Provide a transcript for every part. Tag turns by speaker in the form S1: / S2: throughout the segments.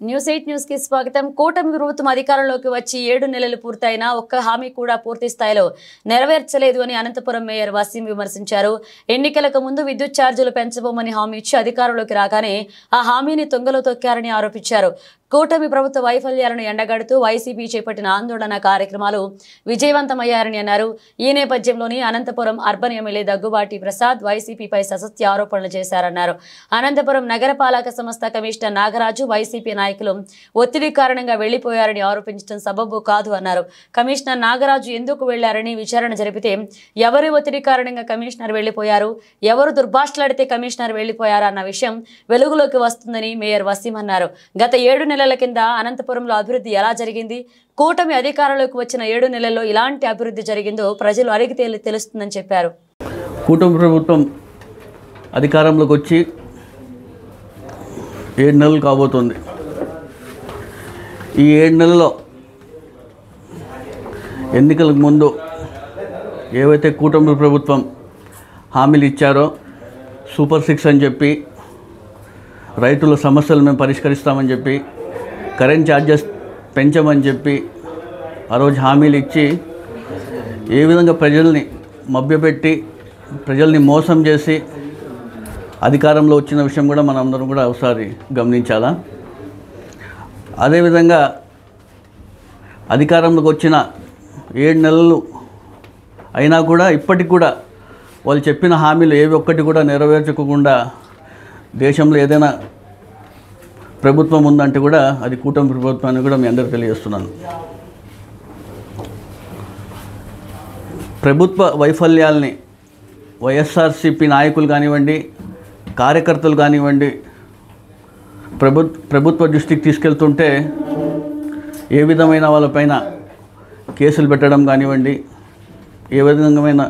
S1: న్యూస్8 news కి స్వాగతం. కూటమి ప్రభుత్వం అధికారంలోకి వచ్చి 7 నెలలు పూర్తయినా ఒక్క హామీ కూడా పూర్తి స్థాయిలో నెరవేర్చలేదు అని అనంతపురం మేయర్ వసీం విమర్శించారు. ఎన్నికలకు ముందు విద్యుత్ ఛార్జీలు పెంచబోమని హామీ ఇచ్చి అధికారంలోకి రాగానే ఆ హామీని తొంగలో తొక్కారని ఆరోపించారు. కూటమి ప్రభుత్వ వైఫల్యాలను ఎండగడుతూ వైసీపీ చేపట్టిన ఆందోళన కార్యక్రమాలు విజయవంతమయ్యారని అన్నారు. ఈ నేపథ్యంలోని అనంతపురం అర్బన్ ఎమ్మెల్యే దగ్గుబాటి ప్రసాద్ వైసీపీపై ససత్య ఆరోపణలు చేశారన్నారు. అనంతపురం నగరపాలక సంస్థ కమిషనర్ నాగరాజు వైసీపీ నాయకులు ఒత్తిడి కారణంగా వెళ్లిపోయారని ఆరోపించడం సబబు కాదు అన్నారు. కమిషనర్ నాగరాజు ఎందుకు వెళ్లారని విచారణ జరిపితే ఎవరి ఒత్తిడి కారణంగా కమిషనర్ వెళ్లిపోయారు, ఎవరు దుర్భాషలాడితే కమిషనర్ వెళ్లిపోయారు అన్న విషయం వెలుగులోకి వస్తుందని మేయర్ వసీం అన్నారు. గత 7 నెలల కింద అనంతపురంలో అభివృద్ధి ఎలా జరిగింది, కూటమి అధికారంలోకి వచ్చిన 7 నెలల్లో ఇలాంటి అభివృద్ధి జరిగిందో ప్రజలు అడిగితే తెలుస్తుందని చెప్పారు.
S2: కూటమి ప్రభుత్వం అధికారంలోకి వచ్చి 7 నెలలు కాబోతుంది. ఈ 7 నెలల్లో ఎన్నికలకు ముందు ఏవైతే కూటమి ప్రభుత్వం హామీలు ఇచ్చారో సూపర్ 6 అని చెప్పి, రైతుల సమస్యలు మేము పరిష్కరిస్తామని చెప్పి, కరెంట్ ఛార్జెస్ పెంచమని చెప్పి ఆ రోజు హామీలు ఇచ్చి ఏ విధంగా ప్రజల్ని మభ్యపెట్టి ప్రజల్ని మోసం చేసి అధికారంలో వచ్చిన విషయం కూడా మనందరం కూడా ఒకసారి గమనించాలా. అదేవిధంగా అధికారంలోకి వచ్చిన 7 నెలలు అయినా కూడా ఇప్పటికి కూడా వాళ్ళు చెప్పిన హామీలు ఏవి ఒక్కటి కూడా నెరవేర్చకుండా దేశంలో ఏదైనా ప్రభుత్వం ఉందంటే కూడా అది కూటమి ప్రభుత్వాన్ని కూడా మీ అందరికీ తెలియజేస్తున్నాను. ప్రభుత్వ వైఫల్యాల్ని వైఎస్ఆర్సీపీ నాయకులు కానివ్వండి, కార్యకర్తలు కానివ్వండి ప్రభుత్వ దృష్టికి తీసుకెళ్తుంటే ఏ విధమైన వాళ్ళపైన కేసులు పెట్టడం కానివ్వండి, ఏ విధమైన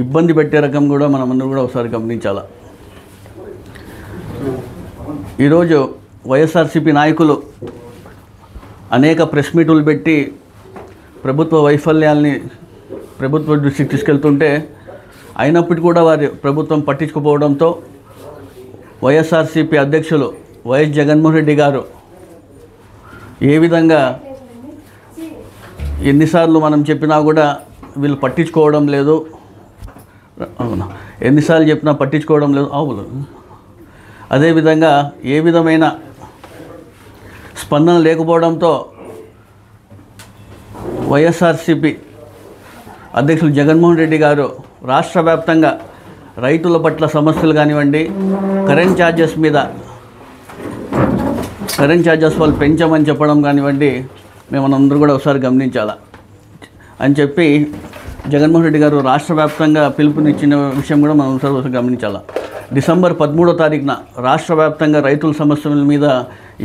S2: ఇబ్బంది పెట్టే రకం కూడా మనమందరం కూడా ఒకసారి గమనించాలి. ఈరోజు వైఎస్ఆర్సీపీ నాయకులు అనేక ప్రెస్ మీటులు పెట్టి ప్రభుత్వ వైఫల్యాల్ని ప్రభుత్వ దృష్టికి తీసుకెళ్తుంటే అయినప్పటికీ కూడా వారి ప్రభుత్వం పట్టించుకోపోవడంతో వైఎస్ఆర్సీపీ అధ్యక్షులు వైఎస్ జగన్మోహన్ రెడ్డి గారు ఏ విధంగా ఎన్నిసార్లు మనం చెప్పినా కూడా వీళ్ళు పట్టించుకోవడం లేదు, అవునా ఎన్నిసార్లు చెప్పినా పట్టించుకోవడం లేదు అవును. అదేవిధంగా ఏ విధమైన స్పందన లేకపోవడంతో వైఎస్ఆర్సీపీ అధ్యక్షులు జగన్మోహన్ రెడ్డి గారు రాష్ట్ర వ్యాప్తంగా రైతుల పట్ల సమస్యలు కానివ్వండి, కరెంట్ ఛార్జెస్ వాళ్ళు పెంచమని చెప్పడం కానివ్వండి మేమనందరూ కూడా ఒకసారి గమనించాలా అని చెప్పి జగన్మోహన్ రెడ్డి గారు రాష్ట్ర వ్యాప్తంగా పిలుపునిచ్చిన విషయం కూడా మనం ఒకసారి గమనించాలా. డిసెంబర్ 13వ తారీఖున రాష్ట్ర వ్యాప్తంగా రైతుల సమస్యల మీద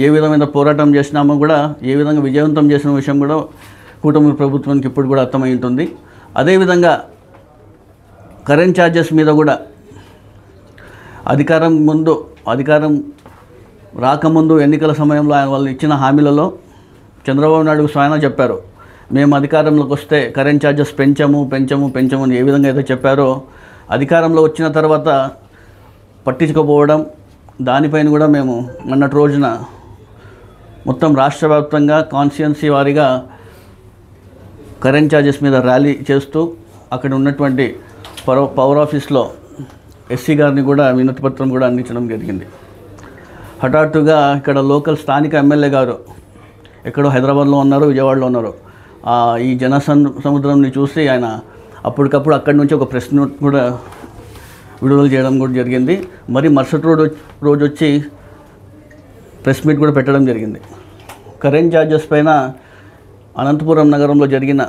S2: ఏ విధమైన పోరాటం చేసినామో కూడా ఏ విధంగా విజయవంతం చేసిన విషయం కూడా కూటమి ప్రభుత్వానికి ఇప్పుడు కూడా అర్థమై ఉంటుంది. అదేవిధంగా కరెంట్ ఛార్జెస్ మీద కూడా అధికారం రాకముందు ఎన్నికల సమయంలో ఆయన వాళ్ళు ఇచ్చిన హామీలలో చంద్రబాబు నాయుడు స్వయంగా చెప్పారు, మేము అధికారంలోకి వస్తే కరెంట్ ఛార్జెస్ పెంచము అని ఏ విధంగా అయితే చెప్పారో అధికారంలో వచ్చిన తర్వాత పట్టించుకోపోవడం, దానిపైన కూడా మేము మొన్నటి రోజున మొత్తం రాష్ట్ర వ్యాప్తంగా కాన్స్టిట్యుయెన్సీ వారీగా కరెంట్ ఛార్జెస్ మీద ర్యాలీ చేస్తూ అక్కడ ఉన్నటువంటి పవర్ ఆఫీస్లో ఎస్సీ గారిని కూడా వినతిపత్రం కూడా అందించడం జరిగింది. హఠాత్తుగా ఇక్కడ లోకల్ స్థానిక ఎమ్మెల్యే గారు ఎక్కడో హైదరాబాద్లో ఉన్నారు, విజయవాడలో ఉన్నారు, ఈ సముద్రంని చూసి ఆయన అప్పటికప్పుడు అక్కడి నుంచి ఒక ప్రెస్ నోట్ కూడా విడుదల చేయడం కూడా జరిగింది. మరి మరుసటి రోజు వచ్చి ప్రెస్ మీట్ కూడా పెట్టడం జరిగింది. కరెంట్ ఛార్జెస్ పైన అనంతపురం నగరంలో జరిగిన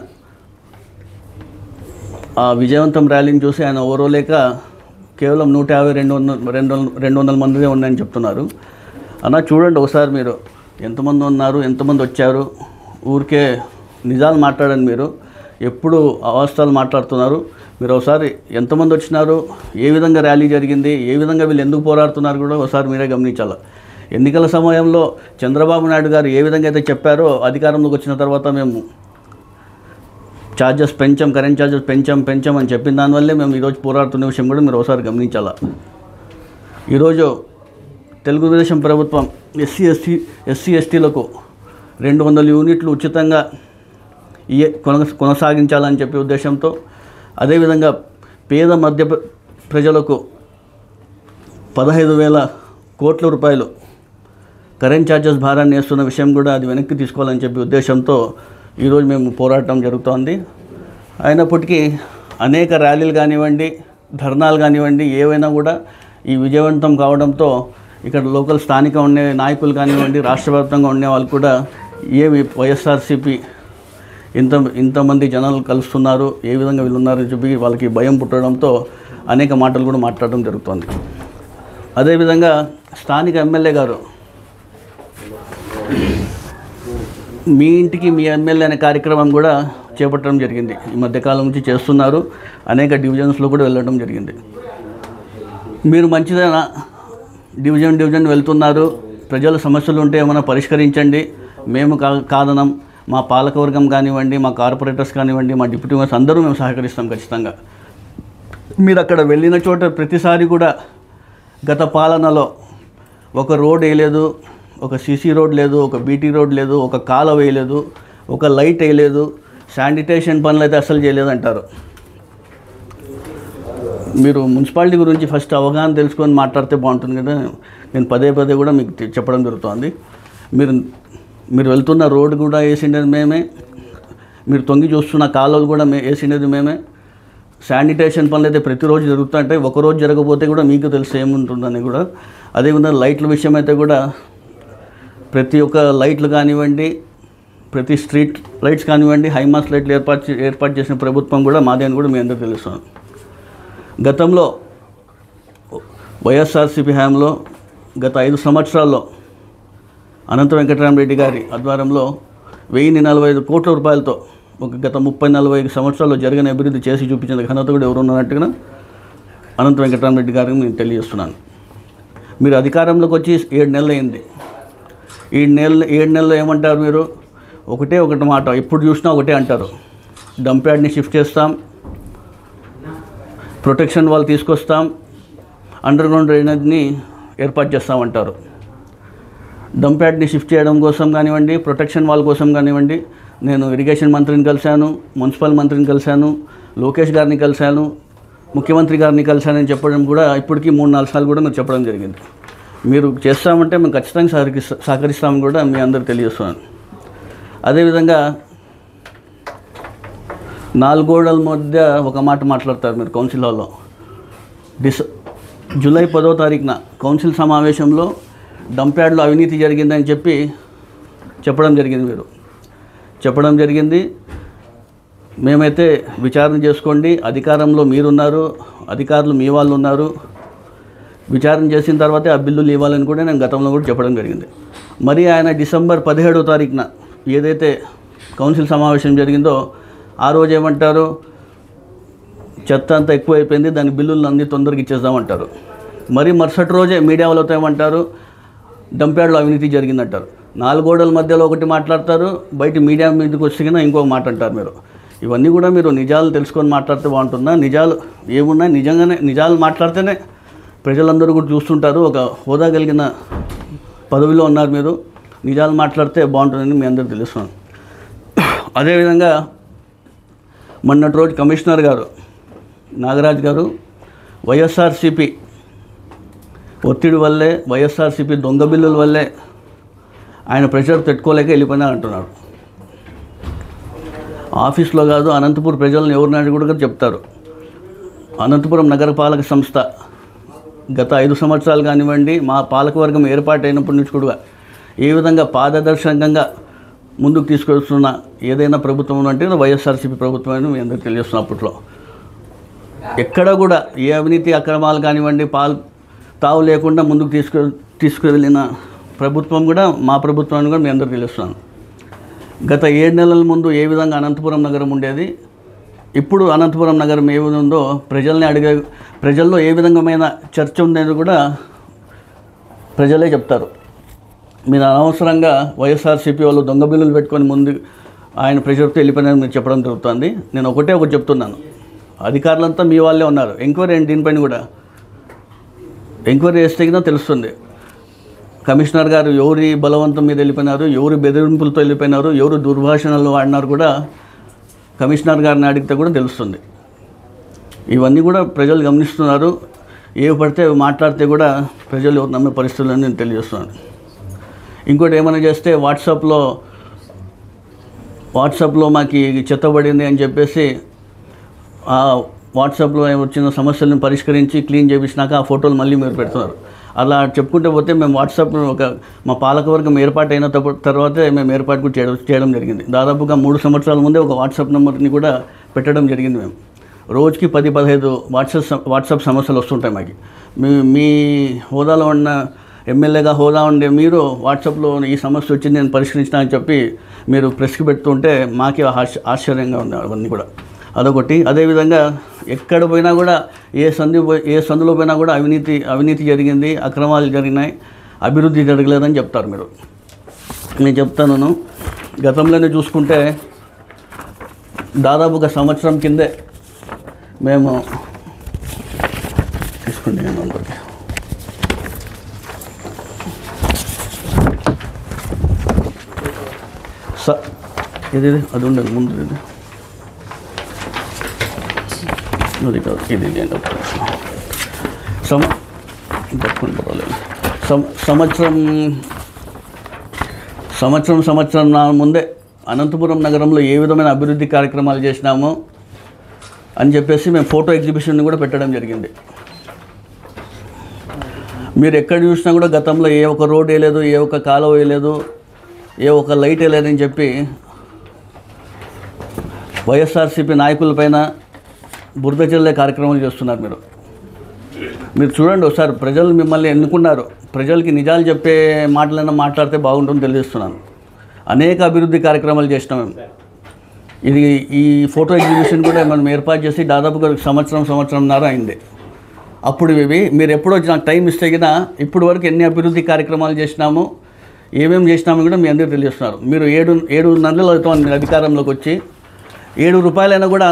S2: విజయవంతం ర్యాలీని చూసి ఆయన ఓరోలేక కేవలం 150-200 మందిదే ఉన్నాయని చెప్తున్నారు. అన్న చూడండి ఒకసారి మీరు ఎంతమంది ఉన్నారు, ఎంతమంది వచ్చారు, ఊరికే నిజాలు మాట్లాడండి. మీరు ఎప్పుడు అవాస్తవాలు మాట్లాడుతున్నారు. మీరు ఒకసారి ఎంతమంది వచ్చినారు, ఏ విధంగా ర్యాలీ జరిగింది, ఏ విధంగా వీళ్ళు ఎందుకు పోరాడుతున్నారు కూడా ఒకసారి మీరే గమనించాలి. ఎన్నికల సమయంలో చంద్రబాబు నాయుడు గారు ఏ విధంగా అయితే చెప్పారో అధికారంలోకి వచ్చిన తర్వాత మేము కరెంట్ ఛార్జెస్ పెంచం అని చెప్పిన దానివల్లే మేము ఈరోజు పోరాడుతున్న విషయం కూడా మీరు ఒకసారి గమనించాలి. ఈరోజు తెలుగుదేశం ప్రభుత్వం ఎస్సీ ఎస్టీలకు 200 యూనిట్లు ఉచితంగా కొనసాగించాలని చెప్పే ఉద్దేశంతో, అదేవిధంగా పేద మధ్య ప్రజలకు 15,000 కోట్ల రూపాయలు కరెంట్ ఛార్జెస్ భారాన్ని వేస్తున్న విషయం కూడా అది వెనక్కి తీసుకోవాలని చెప్పే ఉద్దేశంతో ఈరోజు మేము పోరాటం జరుగుతోంది. అయినప్పటికీ అనేక ర్యాలీలు కానివ్వండి, ధర్నాలు కానివ్వండి, ఏవైనా కూడా ఈ విజయవంతం కావడంతో ఇక్కడ లోకల్ స్థానిక ఉండే నాయకులు కానివ్వండి, రాష్ట్ర వ్యాప్తంగా ఉండే వాళ్ళు కూడా ఏమి వైఎస్ఆర్సీపీ ఇంతమంది జనాలు కలుస్తున్నారు, ఏ విధంగా వీళ్ళు ఉన్నారని చెప్పి వాళ్ళకి భయం పుట్టడంతో అనేక మాటలు కూడా మాట్లాడడం జరుగుతుంది. అదేవిధంగా స్థానిక ఎమ్మెల్యే గారు మీ ఇంటికి మీ ఎమ్మెల్యే అనే కార్యక్రమం కూడా చేపట్టడం జరిగింది. ఈ మధ్యకాలం నుంచి చేస్తున్నారు. అనేక డివిజన్స్లో కూడా వెళ్ళడం జరిగింది. మీరు మంచిదైనా డివిజన్ వెళ్తున్నారు, ప్రజల సమస్యలు ఉంటే ఏమైనా పరిష్కరించండి, మేము కాదనం. మా పాలకవర్గం కానివ్వండి, మా కార్పొరేటర్స్ కానివ్వండి, మా డిప్యూటీ మేయర్స్ అందరూ మేము సహకరిస్తాం ఖచ్చితంగా. మీరు అక్కడ వెళ్ళిన చోట ప్రతిసారి కూడా గత పాలనలో ఒక రోడ్ వేయలేదు, ఒక సీసీ రోడ్ లేదు, ఒక బీటీ రోడ్ లేదు, ఒక కాలువ వేయలేదు, ఒక లైట్ వేయలేదు, శానిటేషన్ పనులు అయితే అసలు చేయలేదు అంటారు. మీరు మున్సిపాలిటీ గురించి ఫస్ట్ అవగాహన తెలుసుకొని మాట్లాడితే బాగుంటుంది కదా. నేను పదే కూడా మీకు చెప్పడం జరుగుతుంది. మీరు వెళ్తున్న రోడ్డు కూడా వేసిండేది మేమే, మీరు తొంగి చూస్తున్న కాలువలు కూడా వేసిండేది మేమే. శానిటేషన్ పనులు అయితే ప్రతిరోజు జరుగుతుంటాయి, ఒకరోజు జరగకపోతే కూడా మీకు తెలిసి ఏముంటుందని కూడా. అదేవిధంగా లైట్ల విషయం అయితే కూడా ప్రతి ఒక్క లైట్లు కానివ్వండి, ప్రతి స్ట్రీట్ లైట్స్ కానివ్వండి, హైమాస్ లైట్లు ఏర్పాటు చేసిన ప్రభుత్వం కూడా మాదే అని కూడా మీ అందరికీ తెలుస్తుంది. గతంలో వైఎస్ఆర్సీపీ హయాంలో గత 5 సంవత్సరాల్లో అనంత వెంకటరామరెడ్డి గారి ఆధ్వర్యంలో 1045 కోట్ల రూపాయలతో గత 30-40 సంవత్సరాల్లో జరిగిన అభివృద్ధి చేసి చూపించిన ఘనత కూడా ఎవరున్నట్టుగా అనంత వెంకటరామరెడ్డి గారికి నేను తెలియజేస్తున్నాను. మీరు అధికారంలోకి వచ్చి 7 నెలలు అయింది. 7 నెలలు ఏమంటారు మీరు? ఒకటి మాట, ఎప్పుడు చూసినా ఒకటే అంటారు. డంప్ యార్డ్ని షిఫ్ట్ చేస్తాం, ప్రొటెక్షన్ వాల్ తీసుకొస్తాం, అండర్ గ్రౌండ్ డ్రైనేజ్ని ఏర్పాటు చేస్తామంటారు. డంప్ యార్డ్ని షిఫ్ట్ చేయడం కోసం కానివ్వండి, ప్రొటెక్షన్ వాల్ కోసం కానివ్వండి, నేను ఇరిగేషన్ మంత్రిని కలిశాను, మున్సిపల్ మంత్రిని కలిశాను, లోకేష్ గారిని కలిశాను, ముఖ్యమంత్రి గారిని కలిశానని చెప్పడం కూడా ఇప్పటికీ 3-4 సార్లు కూడా మీరు చెప్పడం జరిగింది. మీరు చేస్తామంటే మేము ఖచ్చితంగా సహకరిస్తామని కూడా మీ అందరికి తెలియజేస్తున్నాను. అదేవిధంగా 4 గోడల మధ్య ఒక మాట మాట్లాడతారు మీరు కౌన్సిల్ హాల్లో. జూలై 10వ తారీఖున కౌన్సిల్ సమావేశంలో డంప్ యార్డ్లో అవినీతి జరిగిందని చెప్పడం జరిగింది. మేమైతే విచారణ చేసుకోండి, అధికారంలో మీరున్నారు, అధికారులు మీ వాళ్ళు ఉన్నారు, విచారణ చేసిన తర్వాతే ఆ బిల్లులు ఇవ్వాలని కూడా నేను గతంలో కూడా చెప్పడం జరిగింది. మరి ఆయన డిసెంబర్ 17వ తారీఖున ఏదైతే కౌన్సిల్ సమావేశం జరిగిందో ఆ రోజు ఏమంటారు? చెత్త అంతా ఎక్కువైపోయింది, దాని బిల్లులు అన్నీ తొందరగా ఇచ్చేద్దామంటారు. మరి మరుసటి రోజే మీడియా వాళ్ళతో ఏమంటారు? డంప్ యార్డ్లో అవినీతి జరిగిందంటారు. 4 గోడల మధ్యలో ఒకటి మాట్లాడతారు, బయట మీడియా మీదకి వచ్చినా ఇంకొక మాట అంటారు. మీరు ఇవన్నీ కూడా మీరు నిజాలు తెలుసుకొని మాట్లాడితే బాగుంటుందా? నిజాలు ఏమున్నాయి? నిజంగానే నిజాలు మాట్లాడితేనే ప్రజలందరూ కూడా చూస్తుంటారు. ఒక హోదా కలిగిన పదవిలో ఉన్నారు మీరు, నిజాలు మాట్లాడితే బాగుంటుందని మీ అందరికీ తెలుస్తున్నాను. అదేవిధంగా మొన్నటి రోజు కమిషనర్ గారు నాగరాజ్ గారు వైఎస్ఆర్సీపీ ఒత్తిడి వల్లే, వైఎస్ఆర్సీపీ దొంగ బిల్లుల వల్లే ఆయన ప్రెషర్ తట్టుకోలేక వెళ్ళిపోయినా అంటున్నాడు. ఆఫీస్లో కాదు, అనంతపురం ప్రజలను ఎవరినాడు కూడా చెప్తారు. అనంతపురం నగరపాలక సంస్థ గత 5 సంవత్సరాలు కానివ్వండి, మా పాలకవర్గం ఏర్పాటైనప్పటి నుంచి కూడా ఏ విధంగా పారదర్శకంగా ముందుకు తీసుకొస్తున్న ఏదైనా ప్రభుత్వం అంటే వైఎస్ఆర్సీపీ ప్రభుత్వం అని మీ అందరికీ తెలియజేస్తున్న. అప్పట్లో ఎక్కడ కూడా ఏ అవినీతి అక్రమాలు కానివ్వండి తావు లేకుండా ముందుకు తీసుకువెళ్ళిన ప్రభుత్వం కూడా మా ప్రభుత్వాన్ని కూడా మీ అందరికీ తెలుస్తున్నాను. గత 7 నెలల ముందు ఏ విధంగా అనంతపురం నగరం ఉండేది, ఇప్పుడు అనంతపురం నగరం ఏ విధంగా ఉందో ప్రజల్లో ఏ విధమైన చర్చ ఉందని కూడా ప్రజలే చెప్తారు. మీరు అనవసరంగా వైఎస్ఆర్సీపీ వాళ్ళు దొంగ బిల్లులు పెట్టుకొని ముందు ఆయన ప్రెషర్తో వెళ్ళిపోయినారని మీరు చెప్పడం జరుగుతుంది. నేను ఒకటి చెప్తున్నాను, అధికారులంతా మీ వాళ్ళే ఉన్నారు. ఎంక్వైరీ ఏంటి? దీనిపైన కూడా ఎంక్వైరీ చేస్తే కదా తెలుస్తుంది. కమిషనర్ గారు ఎవరి బలవంతం మీద వెళ్ళిపోయినారు, ఎవరు బెదిరింపులతో వెళ్ళిపోయినారు, ఎవరు దుర్భాషణలు వాడినారు కూడా కమిషనర్ గారిని అడిగితే కూడా తెలుస్తుంది. ఇవన్నీ కూడా ప్రజలు గమనిస్తున్నారు. ఏవి పడితే అవి మాట్లాడితే కూడా ప్రజలు ఎవరు నమ్మే పరిస్థితులని నేను తెలియజేస్తున్నాను. ఇంకోటి ఏమైనా చేస్తే వాట్సాప్లో మాకు చెత్తబడింది అని చెప్పేసి ఆ వాట్సాప్లో వచ్చిన సమస్యలను పరిష్కరించి క్లీన్ చేయించినాక ఆ ఫోటోలు మళ్ళీ మీరు పెడుతున్నారు. అలా చెప్పుకుంటే పోతే మేము వాట్సాప్ మా పాలకవర్గం ఏర్పాటైన తర్వాతే మేము ఏర్పాటు కూడా చేయడం జరిగింది. దాదాపుగా 3 సంవత్సరాల ముందే ఒక వాట్సాప్ నెంబర్ని కూడా పెట్టడం జరిగింది. మేము రోజుకి 10-15 వాట్సాప్ సమస్యలు వస్తుంటాయి మాకు. మీ హోదాలో ఉన్న ఎమ్మెల్యేగా హోదా ఉండే మీరు వాట్సాప్లో ఈ సమస్య వచ్చింది నేను పరిష్కరించినా అని చెప్పి మీరు ప్రెస్కి పెడుతుంటే మాకే ఆశ్చర్యంగా ఉంది అవన్నీ కూడా. అదొకటి. అదేవిధంగా ఎక్కడ పోయినా కూడా ఏ సందులో పోయినా కూడా అవినీతి జరిగింది, అక్రమాలు జరిగినాయి, అభివృద్ధి జరగలేదని చెప్తారు మీరు. నేను చెప్తాను, గతంలోనే చూసుకుంటే దాదాపుగా సంవత్సరం కిందే మేము తీసుకుంటే ఇది అది ఉండదు ముందు ఇది కాదు ఇది పట్టుకుని పర్వాలేదు. సంవత్సరం ముందే అనంతపురం నగరంలో ఏ విధమైన అభివృద్ధి కార్యక్రమాలు చేసినామో అని చెప్పేసి మేము ఫోటో ఎగ్జిబిషన్ని కూడా పెట్టడం జరిగింది. మీరు ఎక్కడ చూసినా కూడా గతంలో ఏ ఒక రోడ్ వేయలేదు, ఏ ఒక కాలువ వేయలేదు, ఏ ఒక లైట్ వేయలేదని చెప్పి వైఎస్ఆర్సీపీ నాయకులపైన బురద చల్లే కార్యక్రమాలు చేస్తున్నారు. మీరు చూడండి ఒకసారి. ప్రజలు మిమ్మల్ని ఎన్నుకున్నారు. ప్రజలకి నిజాలు చెప్పే మాటలైనా మాట్లాడితే బాగుంటుందని తెలియజేస్తున్నాను. అనేక అభివృద్ధి కార్యక్రమాలు చేసినాం మేము. ఈ ఫోటో ఎగ్జిబిషన్ కూడా మనం ఏర్పాటు చేసి దాదాపుగా సంవత్సరంన్నర అయింది. అప్పుడు ఇవి మీరు ఎప్పుడో నాకు టైం ఇస్తే కదా ఇప్పటి వరకు ఎన్ని అభివృద్ధి కార్యక్రమాలు చేసినామో ఏమేమి చేసినామో కూడా మీ అందరికీ తెలియజేస్తున్నారు. మీరు 7 నెలలు అవుతుంది మీరు అధికారంలోకి వచ్చి. 7 రూపాయలైనా కూడా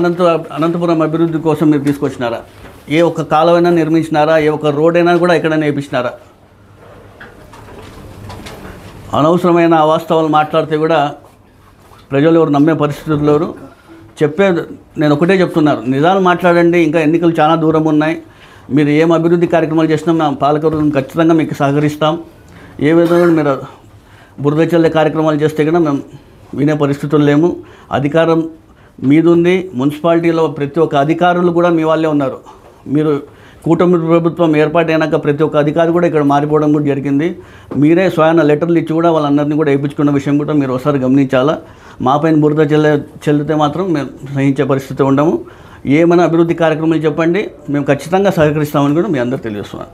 S2: అనంతపురం అభివృద్ధి కోసం మీరు తీసుకొచ్చినారా? ఏ ఒక్క కాలువైనా నిర్మించినారా? ఏ ఒక్క రోడ్ అయినా కూడా ఎక్కడైనా వేయించినారా? అనవసరమైన అవాస్తవాలు మాట్లాడితే కూడా ప్రజలు ఎవరు నమ్మే పరిస్థితులు లేరు. నేను ఒకటే చెప్తున్నారు, నిజాలు మాట్లాడండి. ఇంకా ఎన్నికలు చాలా దూరం ఉన్నాయి. మీరు ఏం అభివృద్ధి కార్యక్రమాలు చేసినా మా పాలకవర్గం ఖచ్చితంగా మీకు సహకరిస్తాం. ఏ విధంగా మీరు బురద చల్లే కార్యక్రమాలు చేస్తే కన్నా మేము వినే పరిస్థితులు లేము. అధికారం మీదుంది. మున్సిపాలిటీలో ప్రతి ఒక్క అధికారులు కూడా మీ వాళ్ళే ఉన్నారు. మీరు కూటమి ప్రభుత్వం ఏర్పాటైనాక ప్రతి ఒక్క అధికారి కూడా ఇక్కడ మారిపోవడం కూడా జరిగింది. మీరే స్వయాన లెటర్లు ఇచ్చి కూడా వాళ్ళందరినీ కూడా వేయించుకున్న విషయం కూడా మీరు ఒకసారి గమనించాలా. మా పైన బురద చెల్లితే మాత్రం మేము సహించే పరిస్థితి ఉండము. ఏమైనా అభివృద్ధి కార్యక్రమాలు చెప్పండి, మేము ఖచ్చితంగా సహకరిస్తామని కూడా మీ అందరూ తెలియజేస్తున్నాను.